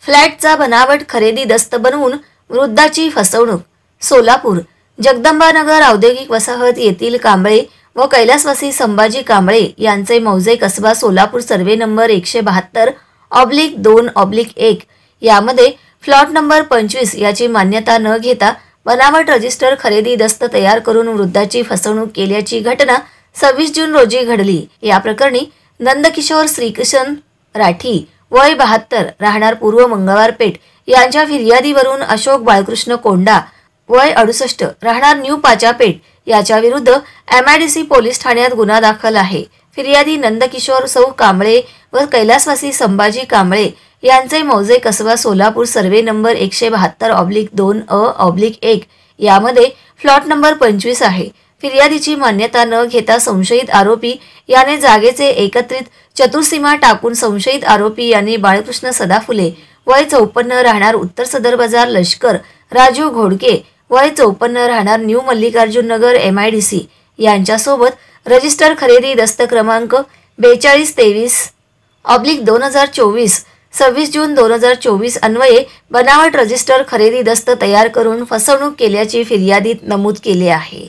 फ्लॅटचा बनावट खरेदी दस्त बनवून वृद्धाची फसवणूक। सोलापूर जगदंबानगर औद्योगिक वसाहत येथील कांबळे व कैलासवासी संभाजी कांबळे यांचे मौजे कसबा सोलापूर सर्वे नंबर 172/2/1 यामध्ये प्लॉट नंबर 25 याची मान्यता न घेता बनावट रजिस्टर खरेदी दस्त तयार करून वृद्धाची फसवणूक केल्याची घटना 26 जून रोजी घडली। या प्रकरणी नंदकिशोर श्रीकृष्ण राठी वय 72 राहणार पूर्व मंगळवारपेठ यांच्या फिर्यादीवरून अशोक बाळकृष्ण कोंडा वय 68 राहणार न्यू पाचापेठ याच्या विरुद्ध MIDC पोलीस ठाण्यात गुन्हा दाखल आहे। फिर्यादी नंदकिशोर सौ कांबळे व कैलासवासी संभाजी कांबळे यांचे मौजे कसबा सोलापूर सर्वे नंबर 172/2/1 यामध्ये प्लॉट नंबर 25 आहे। फिर्यादीची मान्यता न घेता संशयित आरोपी याने जागेचे एकत्रित चतुर्सीमा टाकून संशयित आरोपी यांनी बाळकृष्ण सदाफुले वय 54 राहणार उत्तर सदर बाजार लष्कर राजू घोडके वय 54 राहणार न्यू मल्लिकार्जुन नगर MIDC यांच्यासोबत रजिस्टर खरेदी दस्त क्रमांक 4223/2024 26 जून 2024 अन्वये बनावट रजिस्टर खरेदी दस्त तयार करून फसवणूक केल्याची फिर्यादीत नमूद केले आहे।